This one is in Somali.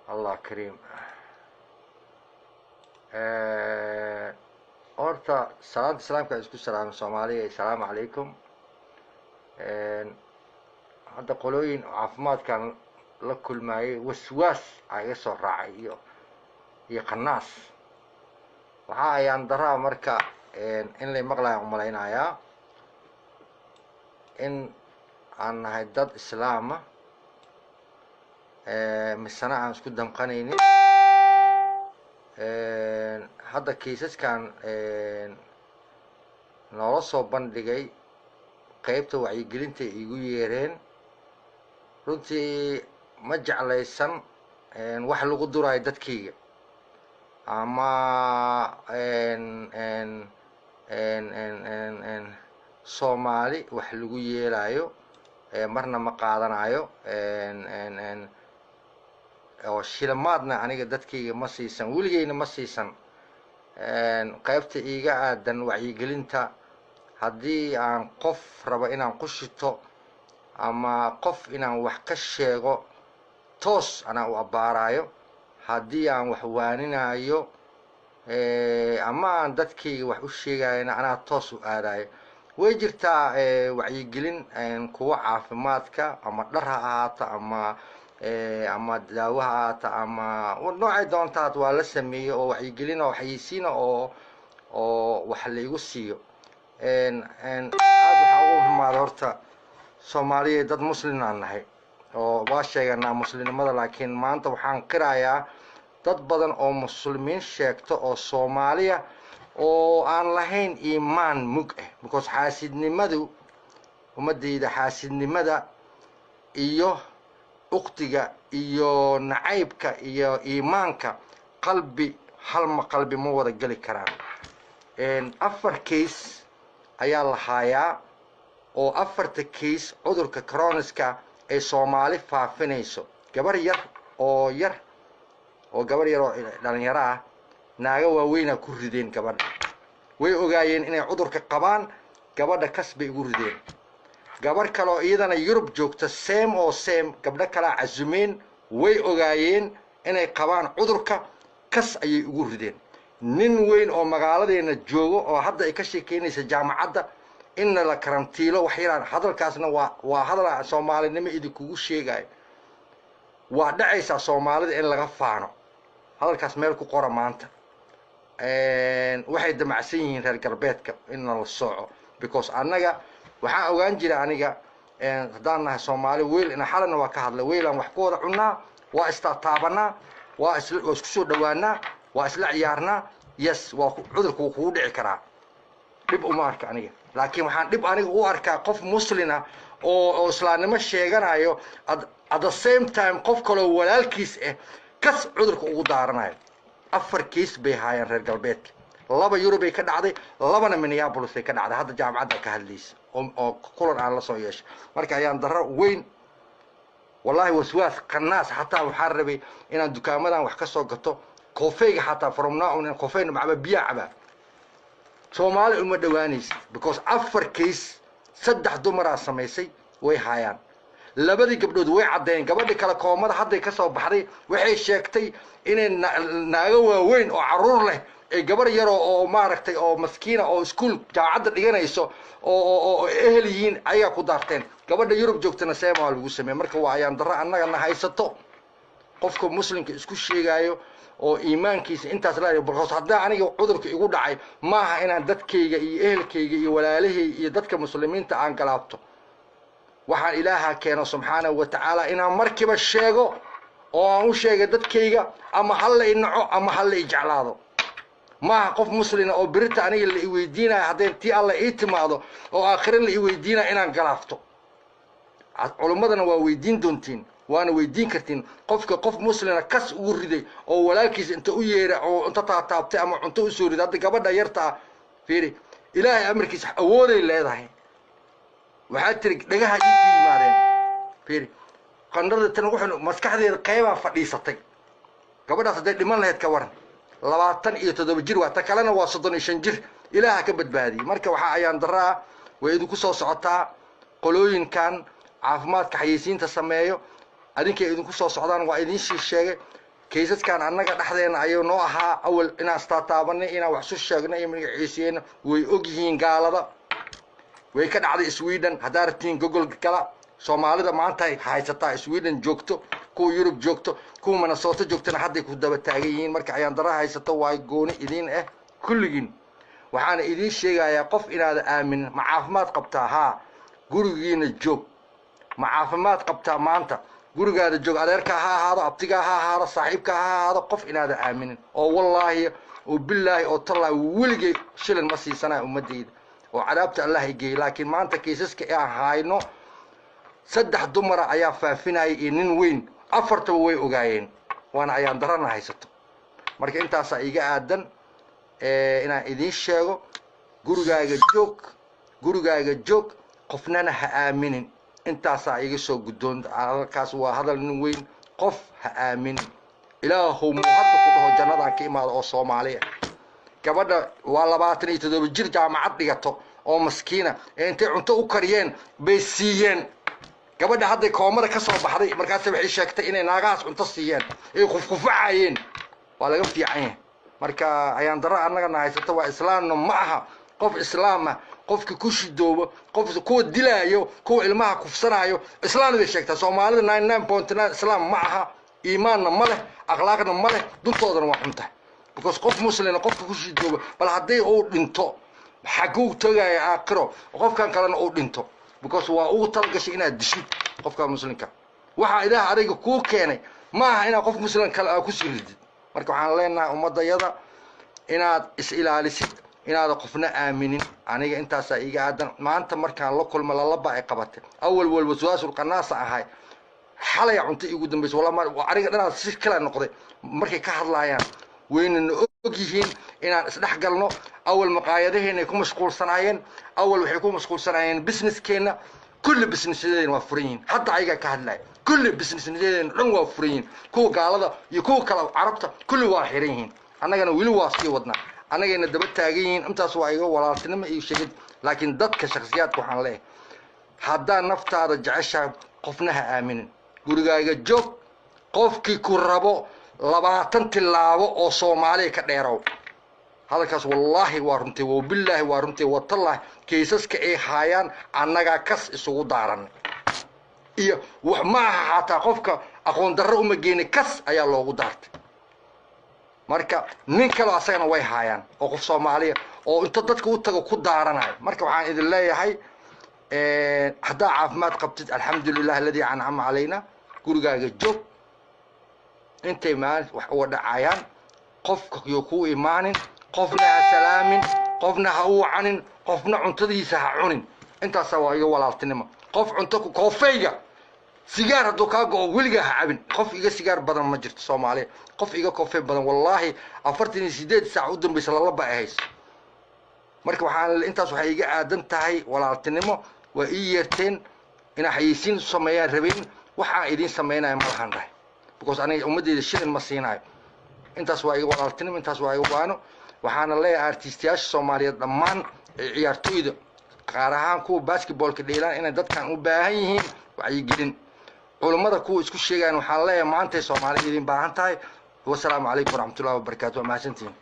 الله كريم. horta salaanta islaamka isku salaam Soomaaliya assalaamu calaykum. hadda qolooyin caafimaadkan la kulmaayay waswaas ay soo raacay iyo qanaas waxa ayaan daraa marka in la maqlayo umaleynaya in aan nahay dad islaam ah misana aan isku damqanaynin hadda kiisaskan noola soo bandhigay qaybta wacyigelinta igu yeereen runtii ma jeclaysan wax lagu durayo dadkayga ama Soomaali wax lagu yeelayo marna ma qaadanayo oo shilmaadna aniga dadkayga ma siisan weligeyna ma siisan qaybta iiga aadan wacyigelinta haddii aan qof rabo inaan ku shito ama qof inaan wax ka sheego toos anaa u abbaarayo haddii aan wax waaninayo ama aan dadkayga wax u sheegayna anaa toos u aadayo way jirtaa wacyigelin kuwa caafimaadka ama dhar ha ahaato ama daawo ha ahaato ama noocay doontaad waa la sameeyey oo wacyigelin oo xayeysiina oo wax la igu siiyo aad waxaa ugu xumaada horta Soomaaliya dad muslim aan nahay oo waa sheeganaa muslimnimada laakiin maanta waxaan qirayaa dad badan oo muslimiin sheegto oo Soomaaliya oo aan lahayn iimaan mug ah because xaasidnimadu umadayda xaasidnimada iyo uqtiga iyo nacaybka iyo iimaanka qalbi qalbi ma wada gali karaan afar case ayaa la hayaa oo afarta case cudurka coronaska ee Soomaali faafinayso gabar yar oo dhalinyaro ah naaga waaweyn ku rideen gabadha way ogaayeen inay cudurka qabaan gabadha kasbay ugu rideen gabar kale oo iyadana Yurub joogta same gabdha kala cazumeen way ogaayeen inay qabaan cudurka kas ayay ugu rideen nin weyn oo magaaladeena joogo oo hadda ay ka sheekeynaysa jaamacadda in la karantiilo wax yaraan hadalkaasna waa hadal Soomaalinimo idinku sheegay waa dhacaysa Soomaalida in laga faano hadalkaas meel ku qora maanta waxay damacsan yihiin reer galbeedka in la sooco because anaga waxaan ogaan jiray aniga hadaan nahay Soomaali weel in xalana waa ka hadlay weelan wax ku wada cunaa waa istaataabana waa isku soo dhawaana waa isla ciyaarna yes waa cudurku ku dhici karaa dib uma arka aniga laakiin waxaan dib aniga u arkaa qof muslina oo islaamnimo sheeganayo at the same time qof kale walaalkiis ah kas cudurka ugu daaranayo afar case bay haayeen reer galbeedka laba Yurub ay ka dhacday labana Minneapolis ay ka dhacday hadda jaamacadda ka hadlaysa oo kulan aan la soo yeeshay marka ayaan daro weyn wallahi waswaas qanaas hatta waxaan rabay inaan dukaamadan wax ka soo gato koofeega hatta from now on koofeena macba biyo caba Soomaali uma dhawaanaysa because afar case saddex dumar samaysay way haayaan labadii gabdhood way cadeen gabadha kala koomada hadda ka soo baxday waxay sheegtay inay naaga waaweyn oo caruur leh ee gabar yar oo maaragtay oo maskiina oo school jaamacadda dhiganayso oo ehel yihiin ayaa ku daarteen gabadha Yurub joogtana seema lagu sameeyay marka waa ayaan daro annaga na haysato qofka muslimka isku sheegayo oo iimaankiisa intaas la yahay balqos hadda aniga cudurka igu dhacay maaha inaan dadkayga iyo ehelkayga iyo walaalahey iyo dadka muslimiinta aan galaabto waxaan ilaaha keeno subhanahu wa ta'ala inaan markiiba sheego oo aan u sheego dadkayga ama hal inaco ama hal ijeclaado ما قف مسلم أو بريت أنا اللي يودينا هذين تي الله إتماده أو آخر اللي يودينا إنا انقلافته علماءنا ويدين دونتين وأنا ويدين كرتين قف مسلم كس وردي أو ولكن أنت أوير أو أنت تعبت أما أنت أسوري ده قبل يرتع فيري إلهي أمرك أول اللي هذا وحتى لقاها جيتي مارين فيري قنرد تنوح مسكح ذي القيمة فريستي قبل هذا لمن لا يتكورن لبعضن يتدب جير وتكلنا وصدني شنجر إلهك كبد بهذه مركب وحيان درا ويدو كسر صعطة قلوين كان عافمات كحيسين تسميه أدين كيدو كسر صعدان وأدين شيء kiisaskan annaga dhaxdeena ayuu noo ahaa awal inaan istaataabanay inaan wax soo sheegnay magaciiseen way og yihiin gaalada way ka dhacday Sweden hadaa rabtiin Google kala Soomaalida maanta ay haysataa Sweden joogto kuwa Europe joogto kuwa Minnesota joogtana hadda ku daba taagan yihiin marka ayaan dara haysato way gooni idin kulligiin waxaan idin sheegayaa qof inaad aamin ma caafimaad qabtaa ha gurigiina joog ma caafimaad qabtaa maanta gurigaada joog adeerka ha ahaado abtiga ha ahaado saaxiibka ha ahaado qof inaad aaminin oo wallahi oo billahi oo tallaahi weligay shilin ma siisanaa ummadeyda oo cadaabta Allah ay geey laakiin maanta kiisaska aan hayno saddex dumar ayaa faafinay nin weyn afarta way ogaayeen waana ayaan darana haysato marka intaas ay iga aadan inaan idin sheego gurigaaga joog qofnana ha aaminin intaas ay iga soo gudoon halkaas waa hadal nin weyn qof ha aaminin ilaahu muhadda ku dhaho jannada ka imaado oo Soomaaliya gabadha waa 27 jir jaamacad dhigato oo maskiina intay cunto u kariyeen bay siiyeen gabadha hadda koomada ka soo baxday markaas waxay sheegtay inay naagaas cunto siiyeen ay qufqufacayeen waa laga fiican marka ayaan dara annaga haysato waa islaamno ma aha qof islaam qofka ku shidoobo qof ku dilaayo ku ilmaha kufsanaayo islaamada sheegta Soomaalida 99.9 islaam ma aha iimaanna ma leh akhlaaqna ma leh duntoodana waa xunta because qof muslim qofka ku shidoobo bal haday uu dhinto xaquu tagay aakhiro qofkan kalena uu dhinto because waa uu talgashay inaad dishid qofka muslimka waxa ilaah adiga ku keenay ma aha inaad qof muslim kale ku siridid marka waxaan leenahay ummadayada inaad is ilaalisid inaad qofna aaminin aniga intaas ay iga aadan maanta markaan la kulmo la laba ay qabatay awal waswaasul qanaasa ahay xalay cunto igu dambeys wala ma ariga dhanaa si kala noqday markay ka hadlayaan wayna og yihiin inaan isdhex galno awal maqaayadaheena ku mashquulsanaayeen awal waxay ku mashquulsanaayeen businesskeena kulli businesseena waa furiin hadda ayaga ka hadlay kulli businesseena dhan waa furiin kuwa gaalada iyo kuwa kala carabta kulli waa xiran annagana wili waa sii wadna annagana daba taagan intaas waa iga walaaltinimo iyo shaqid laakiin dadka shakhsiyaadka waxaan leeyahay hadda naftaada jecesha qofna ha aaminin gurigaaga joog qofkii ku rabo 20 tilaabo oo Soomaaliya ka dheerow halkaas wallahi waa runtii waa billahi waa runtii waa tallahi kiisaska ay hayaan annaga kas isugu daaran iyo wax ma aha hata qofka aqoon darro uma geeni kas ayaa loogu daartay marka nin kale asagana way hayaan oo qof Soomaaliya oo inta dadka u tago ku daaranaay marka waxaan idin leeyahay hadda caafimaad qabtid alxamdulillah alladii an'ama alayna gurigaaga joog intay maal wax u dhacayaan qofka ku imaanin qofna salaamin qofna ha u canin qofna cuntadiisa ha cunin intaas waa iga walaaltinimo qof cunto ku koofeyga sigaar haduu ka go'o wiliga ha cabin qof iga sigaar badan ma jirto Soomaaliya qof iga koofey badan wallahi 48 saac u dambaysa la laba ahays marka waxaan intaas waxa iga aadan tahay walaaltinimo waa ii yeerteen ina xayisiin sameeyaan rabeen waxa idin sameeynaa ma lahan dhahay because aniga ummadeeda shilin ma siinayo intaas waa iga walaaltinimo intaas waa iga waano waxaana leeyahay artistiyaasha Soomaaliyeed dhammaan ciyaartooyda qaar ahaan kuwa basketballka dheelaan inay dadkan u baahan yihiin waxay gelin culimada kuwa isku sheegaan waxaan leeyahay maanta Soomaaliyeed idin baahan tahay wassalaamu calaykum waraxmatullaahi wabarakaatuh ma hasantiin